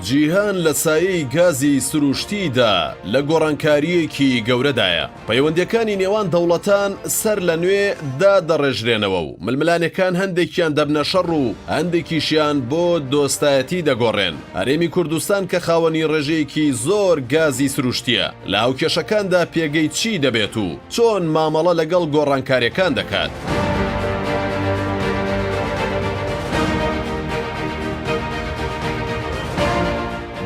جیهان لە سایەی گازی سروشتیدا لە گۆڕانکاریەکی گەورەدایە. پەیوەندیەکانی نێوان دەوڵەتان سەر لە نوێ دادەڕێژرێنەوە و ململانەکان هەندێکیان دەبنە شەڕ و هەندێکیشیان بۆ دۆستایەتی دەگۆڕێن. هەرێمی کوردستان کە خاوەنی ڕێژەیەکی زۆر گازی سروشتیە لە هاوکێشەکاندا پێگەی چی دەبێت و چۆن مامەڵە لەگەڵ گۆڕانکاریەکان دەکات.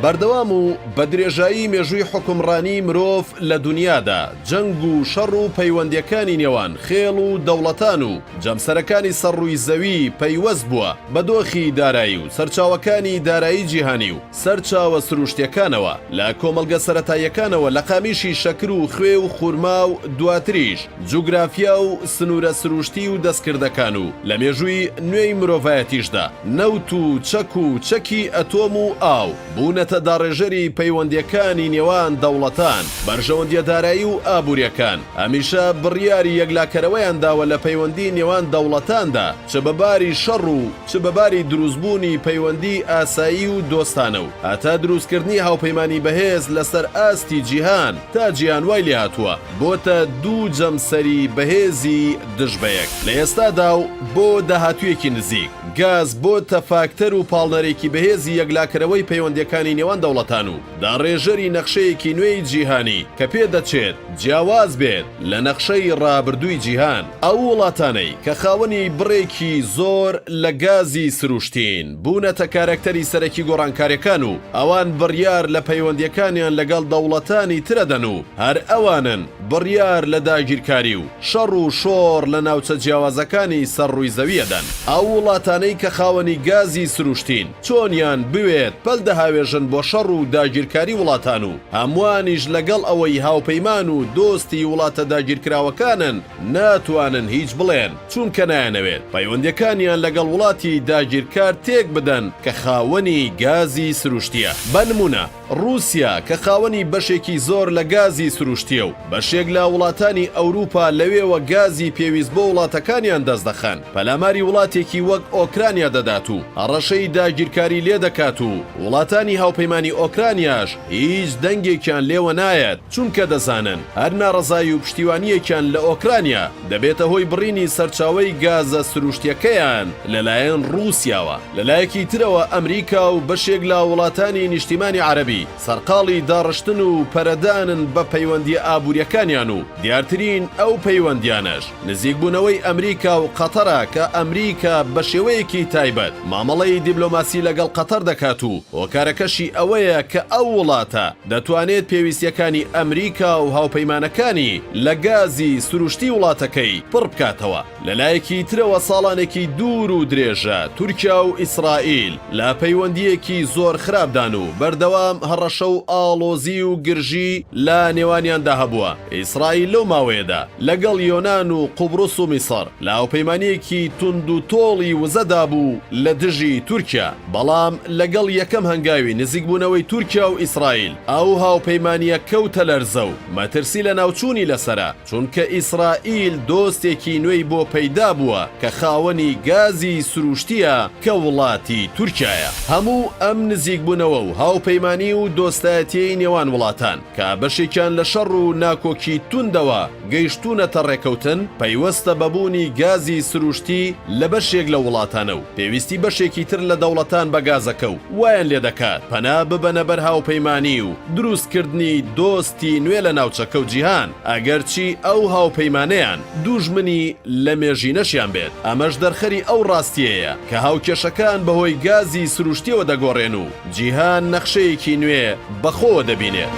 بەردەوام و بە درێژایی مێژووی حکومڕانی مرۆڤ لە دنیادا جەنگ و شەڕ و پەیوەندیەکانی نێوان خێڵ و دەوڵەتان و جەمسەرەکانی سەرڕووی زەوی پەیوەست بووە بە دۆخی دارایی و سەرچاوەکانی دارایی جیهانی و سەرچاوە سروشتیەکانەوە لە کۆمەڵگە سەرەتاییەکانەوە لە قامیشی شەکر و خوێ و خورما و دواتریش جوگرافیا و سنوورە سروشتی و دەستکردەکان و لە مێژووی نوێی مرۆڤایەتیشدا نەوت و چەک و چەکی ئەتۆم و ئاو بوونە داڕێژەری پەیوەندیەکانی نێوان دەوڵەتان بەرژەوەندیە دارایی و ئابوووریەکان هەمیشە بڕیاری یەکلاکەرەوەیان داوە لە پەیوەندی نێوان دەوڵەتاندا چ بەباری شەڕ و چ بەباری دروستبوونی پەیوەندی ئاسایی و دۆستانە و هەتا دروستکردنی هاوپەیمانی بەهێز لەسەر ئاستی جیهان تا جیهان وای لێ هاتووە بۆتە دوو جەمسەری بەهێزی دژبەیەک لە ئێستادا و بۆ داهاتوویەکی نزیک گاز بۆتە فاکتەر و پاڵنەرێکی بەهێزی یەکلاکەرەوەی پەیوەندیەکانی نێوان دەوڵەتان و داڕێژەری نەخشەیەکی نوێی جیهانی کە پێدەچێت جیاواز بێت لە نەخشەی ڕابردووی جیهان ئەو وڵاتانەی کە خاوەنی بڕێکی زۆر لە گازی سروشتین بوونەتە کارکتەری سەرەکی گۆڕانکاریەکان و ئەوان بڕیار لە پەیوەندیەکانیان لەگەڵ دەوڵەتانی ترەدەن و هەر ئەوانن بڕیار لە داگیرکاری و شەڕ و شۆڕ لە ناوچە جیاوازەکانی سەرڕووی زەویەدەن. ئەو وڵاتانەی کە خاوەنی گازی سروشتین چۆنیان بوێت پەلدەهاوێژن بۆ شەڕ و داگیرکاری وڵاتان و هەمووانیش لەگەڵ ئەوەی هاوپەیمان و دۆستی وڵاتە داگیرکراوەکانن ناتوانن هیچ بڵێن چونکە نایەنەوێت پەیوەندیەکانیان لەگەڵ وڵاتی داگیرکار تێک بدەن کە خاوەنی گازی سروشتیە. بە نمونە رووسیا کە خاوەنی بەشێکی زۆر لە گازی سروشتیە و بەشێک لە وڵاتانی ئەوروپا لەوێوە گازی پێویست بۆ وڵاتەکانیان دەست دەخەن پەلاماری وڵاتێکی وەک ئۆکرانیا دەدات و هەڕەشەی داگیرکاری لێ دەکات و وڵاتانی هاوپەیمانی ئۆکرانیاش هیچ دەنگێکیان لێوە نایەت چونکە دەزانن هەر ناڕەزایی و پشتیوانیەکیان لە ئۆکرانیا دەبێتە هۆی بڕینی سەرچاوەی گازە سروشتیەکەیان لەلایەن رووسیاوە. لەلایەکی ترەوە ئەمریکا و بەشێک لە وڵاتانی نیشتیمانی عەرەبی سەرقاڵی داڕشتن و پەرەدانن بە پەیوەندی ئابوووریەکانیان و دیارترین ئەو پەیوەندیانەش نزیکبوونەوەی ئەمریکا و قەتەرە کە ئەمریکا بە شێوەیەکی تایبەت مامەڵەی دیبلۆماسی لەگەڵ قەتەر دەکات و هۆکارەکەشی ئەوەیە کە ئەو وڵاتە دەتوانێت پێویستیەکانی ئەمریکا و هاوپەیمانەکانی لە گازی سروشتی وڵاتەکەی پڕ بکاتەوە. لەلایەکی ترەوە ساڵانێکی دوور و درێژە تورکیا و ئیسرائیل لە پەیوەندیەکی زۆر خراپدان و بەردەوام هەڕەشە و ئاڵۆزی و گرژی لە نێوانیاندا هەبووە. ئیسرائیل لەو ماوەیەدا لەگەڵ یۆنان و قوبڕوس و میسر لە هاوپەیمانیەکی تند و تۆڵی وزەدا بوو لە دژی تورکیا بەڵام لەگەڵ یەکەم هەنگاوی نزیکبوونەوەی تورکیا و ئیسرائیل ئەو هاوپەیمانیە کەوتە لەرزە و مەترسی لە ناوچوونی لەسەرە چونکە ئیسرائیل دۆستێکی نوێی بۆ پەیدا بووە کە خاوەنی گازی سروشتیە کە وڵاتی تورکایە. هەموو ئەم نزیکبوونەوە و هاوپەیمانی و دۆستایەتی نێوان وڵاتان کە بەشێکیان لە شەڕ و ناکۆکی توندەوە گەیشتوونەتە ڕێکەوتن پەیوەستە بەبوونی گازی سروشتی لە بەشێک لە وڵاتانە و پێویستی بەشێکی تر لە دەوڵەتان بەگازەکە و وایان لێ دەکات پەنا ببەنە بەر هاوپەیمانی و دروستکردنی دۆستی نوێ لە ناوچەکە و جیهان ئەگەرچی ئەو هاوپەیمانەیان دوژمنی لە مێژینەشیان بێت. ئەمەش دەرخەری ئەو ڕاستیەیە کە هاوکێشەکان بەهۆی گازی سروشتیەوە دەگۆڕێن و جیهان نەخشەیەکی نوێ بەخۆوە دەبینێت.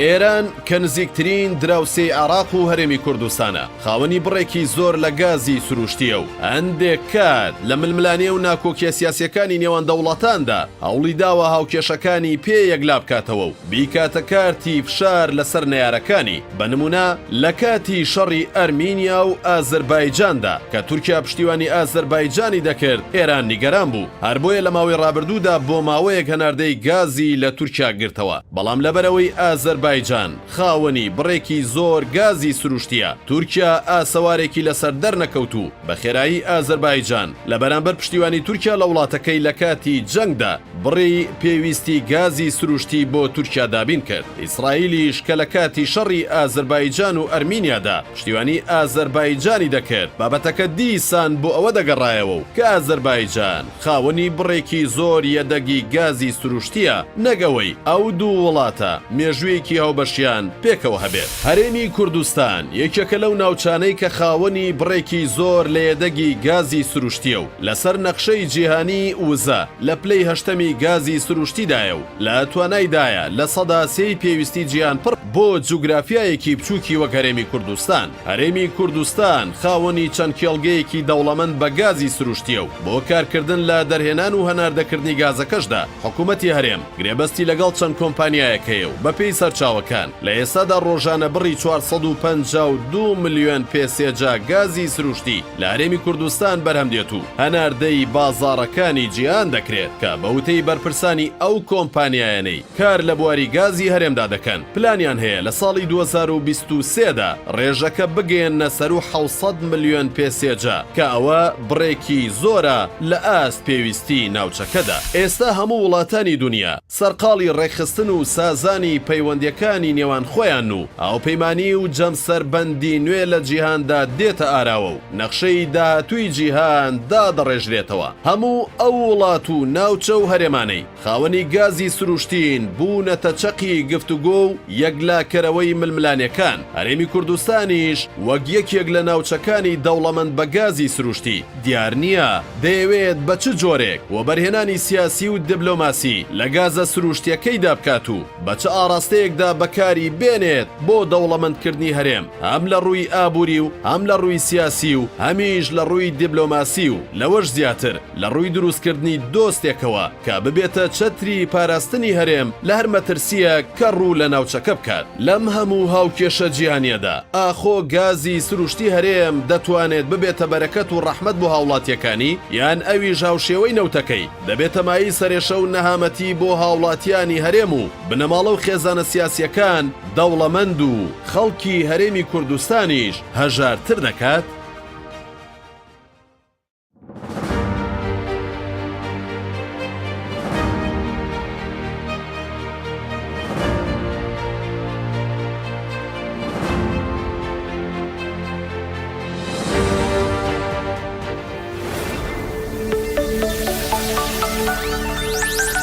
ئێران کە نزیکترین دراوسێی عێراق و هەرێمی کوردستانە خاوەنی بڕێکی زۆر لە گازی سروشتیە و هەندێک کات لە ململانێ و ناکۆکیە سیاسیەکانی نێوان دەوڵەتاندا هەوڵی داوە هاوکێشەکانی پێ یەکلا بکاتەوە و بیکاتە کارتی فشار لەسەر نەیارەکانی. بە نمونە لە کاتی شەڕی ئەرمینیا و ئازەربایجاندا کە تورکیا پشتیوانی ئازەربایجانی دەکرد ئێران نیگەران بوو هەر بۆیە لە ماوەی ڕابردوودا بۆ ماوەیەک هەناردەی گازی لە تورکیا گرتەوە بەڵام لەبەرەوەی ئازەربایجان ئازەربایجان خاوەنی بڕێکی زۆر گازی سروشتیە. تورکیا ئاسەوارێکی لەسەر دەرنەکەوتو بە خێرایی ئازەربایجان لە بەرامبەر پشتیوانی تورکیا لە وڵاتەکەی لە کاتی جەنگدا بڕی پێویستی گازی سروشتی بۆ تورکیا دابین کرد. ئیسرائیلیش کە لە کاتی شەڕی ئازەربایجان و ئەرمینیادا پشتیوانی ئازەربایجانی دەکرد بابەتەکە دیسان بۆ ئەوە دەگەڕایەوە و کە ئازەربایجان خاوەنی بڕێکی زۆر یەدەگی گازی سروشتیە نەگەوەی ئەو دوو وڵاتە مێژوویەکی هاوبەشیان پێکەوە هەبێت. هەرێمی کوردستان یەکێکە لەو ناوچانەی کە خاوەنی بڕێکی زۆر لە یەدەگی گازی سروشتیە و لەسەر نەخشەی جیهانی وزە لە پلەی هەشتەمی گازی سروشتیدایە و لە توانایدایە لە سەدا سێی پێویستی جیهان پڕ بۆ جوگرافیایەکی بچووکی وەک هەرێمی کوردستان. هەرێمی کوردستان خاوەنی چەند کێڵگەیەکی دەوڵەمەند بە گازی سروشتیە و بۆ کارکردن لە دەرهێنان و هەناردەکردنی گازەکەشدا حکوومەتی هەرێم گرێبەستی لەگەڵ چەند کۆمپانیایەکەیە و بەپێی سەرچاوەکان لە ئێستادا ڕۆژانە بڕی 452 ملیۆن پێسێجا گازی سروشتی لە هەرێمی کوردستان بەرهەم دێت و هەناردەی بازاڕەکانی جیهان دەکرێت کە بە وتەی بەرپرسانی ئەو کۆمپانیایانەی کار لە بواری گازی هەرێمدا دەکەن پلانیان هەیە لە ساڵی 2023دا ڕێژەکە بگەێنە سەر و 600 ملیۆن پێسێجا کە ئەوە بڕێکی زۆرە لە ئاست پێویستی ناوچەکەدا. ئێستا هەموو وڵاتانی دنیا سەرقاڵی ڕێکخستن و سازانی پەیوەندیەکانی نێوان خۆیان و ئاوپەیمانی و جەمسەربەندی نوێ لە جیهاندا دێتە ئاراوە و نەخشەی داهاتووی جیهان دادەڕێژرێتەوە. هەموو ئەو وڵات و ناوچە و هەرێمانەی خاوەنی گازی سروشتین بوونەتە چەقی گفتوگۆ و یەکلاکەرەوەی ململانیەکان. هەرێمی کوردستانیش وەک یەکێک لە ناوچەکانی دەوڵەمەند بە گازی سروشتی دیار نییە دەیەوێت بە چ جۆرێک و بەرهێنانی سیاسی و دیبلۆماسی لە گازە سروشتیەکەیدا بکات و بە چ ئاڕاستەیەکدا بەکاری بێنێت بۆ دەوڵەمەندکردنی هەرێم هەم لە ڕووی ئابووری و هەم لە ڕووی سیاسی و هەمیش لە ڕووی دیبلۆماسی و لەوەش زیاتر لە ڕووی دروستکردنی دۆستێکەوە کە ببێتە چەتری پاراستنی هەرێم لە هەر مەترسیە کە ڕوو لە ناوچەکە بکات. لەم هەموو هاوکێشە جیهانیەدا ئاخۆ گازی سروشتی هەرێم دەتوانێت ببێتە بەرەکەت و ڕەحمەت بۆ هاوڵاتیەکانی یان ئەویش هاوشێوەی نەوتەکەی دەبێتە مایی سەرێشە و نەهامەتی بۆ هاوڵاتیانی هەرێم و بنەماڵە و خێزانە سیاسیەکان دەوڵەمەند و خەڵکی هەرێمی کوردستانیش هەژارتر دەکات.